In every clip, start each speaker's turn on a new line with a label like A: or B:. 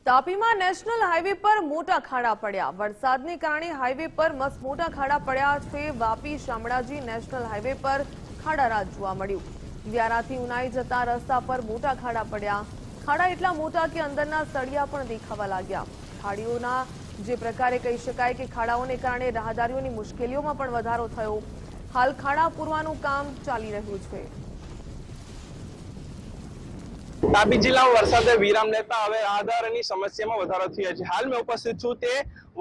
A: તાપીમાં national highway પર મોટા ખાડા પડ્યા। વરસાદને કારણે હાઈવે પર મોટા ખાડા પડ્યા છે। વાપી શામળાજી નેશનલ હાઈવે પર ખાડા રાજ જોવા મળ્યું। વ્યારાથી ઉનાઈ જતા રસ્તા પર મોટા ખાડા પડ્યા। ખાડા એટલા મોટા કે અંદરના સળિયા પણ દેખાવા લાગ્યા। ખાડીઓના જે પ્રકારે કહી શકાય કે ખાડાઓને કારણે રાહદારીઓની મુશ્કેલીઓમાં પણ વધારો થયો। હાલ ખાડા પૂરવાનું કામ ચાલી રહ્યું છે।
B: તાપી જિલ્લામાં વરસાદે વિરામ લેતા હવે રાહદારીની સમસ્યામાં વધારો થયો છે। હાલ મેં ઉપસ્થિત છું તે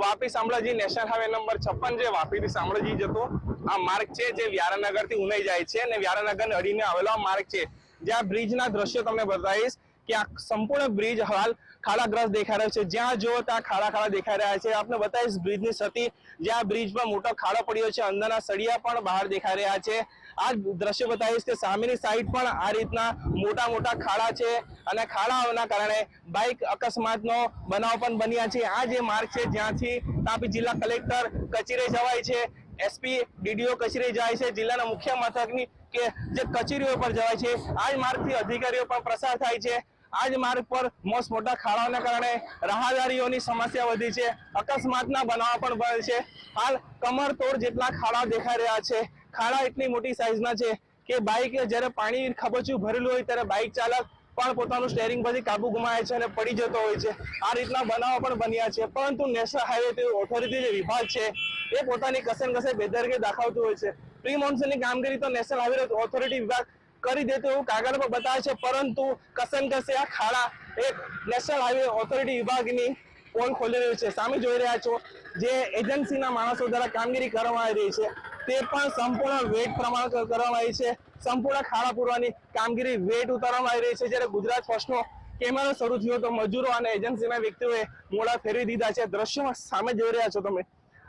B: Vapi Shamlaji national highway number 56 જે વાપીથી શામળાજી જતો આ માર્ગ છે, જે વ્યારાનગરથી ઉનાઈ જાય છે અને વ્યારાનગરને અડીને આવેલો આ માર્ગ છે, જ્યાં બ્રિજના દ્રશ્યો તમને બતાવીશ કે આ સંપૂર્ણ બ્રિજ હાલ ખાડાગ્રસ્ત દેખાઈ રહ્યો છે। જ્યાં જુઓ ત્યાં ખાડા દેખાઈ રહ્યા છે। આપને બતાવીશ બ્રિજની સ્થિતિ, જ્યાં બ્રિજ પર મોટો ખાડો પડ્યો છે, અંદરના સળિયા પણ બહાર દેખાઈ રહ્યા છે। આ દ્રશ્ય બતાવીશ કે સામેની સાઈડ પણ આ રીતના મોટા ખાડા છે અને ખાડાઓના કારણે બાઇક અકસ્માતનો બનાવ પણ બન્યા છે। આ જે માર્ગ છે જ્યાંથી તાપી જિલ્લા કલેક્ટર કચેરી જવાય છે, એસપી ડીડીઓ કચેરી જાય છે, જિલ્લાના મુખ્ય મથકની કે જે કચેરીઓ પર જવાય છે, આ જ માર્ગથી અધિકારીઓ પણ પ્રસાર થાય છે। આ જ માર્ગ પર મોટા ખાડાઓના કારણે રાહદારીઓની સમસ્યા વધી છે, અકસ્માતના બનાવ પણ બને છે। હાલ કમરતોડ જેટલા ખાડા દેખાઈ રહ્યા છે। ખાડા એટલી મોટી સાઈઝના છે કે બાઇક જ્યારે પાણી ખાબોચિયું ભરેલું હોય ત્યારે બાઇક ચાલક પણ પોતાનું સ્ટેરિંગ પરથી કાબુ ગુમાવે છે અને પડી જતો હોય છે। આ રીતના બનાવો પણ બન્યા છે, પરંતુ નેશનલ હાઈવે ઓથોરિટી જે વિભાગ છે એ પોતાની કસે બેદરકારી દાખવતું હોય છે। પ્રી મોન્સૂનની કામગીરી તો નેશનલ હાઈવે ઓથોરિટી વિભાગ કરી દેતો એવું કાગળ પર બતાવે છે, પરંતુ કસે આ ખાડા એ નેશનલ હાઈવે ઓથોરિટી વિભાગની પોલ ખોલી રહ્યું છે। સામે જોઈ રહ્યા છો જે એજન્સીના માણસો દ્વારા કામગીરી કરવામાં આવી રહી છે તે પણ સંપૂર્ણ વેટ પ્રમાણ કરવામાં આવી છે। સંપૂર્ણ ખાડા પૂરવાની કામગીરી વેટ ઉતારવામાં આવી રહી છે। જ્યારે ગુજરાત ફર્સ્ટનો કેમેરો શરૂ થયો તો મજૂરો અને એજન્સીના વ્યક્તિઓએ મોડા ફેરવી દીધા છે। દ્રશ્યોમાં સામે જોઈ રહ્યા છો તમે,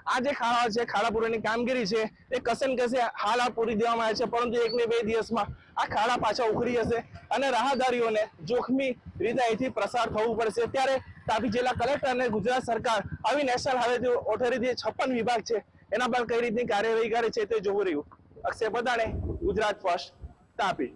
B: આ જે ખાડા છે, ખાડા પૂરવાની કામગીરી છે એ કસે હાલ પૂરી દેવામાં આવે છે, પરંતુ 1 ને 2 દિવસમાં આ ખાડા પાછા ઉખડી જશે અને રાહદારીઓને જોખમી રીતે અહીંથી પ્રસાર થવું પડશે। ત્યારે તાપી જિલ્લા કલેક્ટર અને ગુજરાત સરકાર આવી નેશનલ હાઈવે ઓથોરિટી 56 વિભાગ છે એના પર કઈ રીતની કાર્યવાહી કરે છે તે જોવું રહ્યું। અક્ષય પદાણે, ગુજરાત ફર્સ્ટ, તાપી।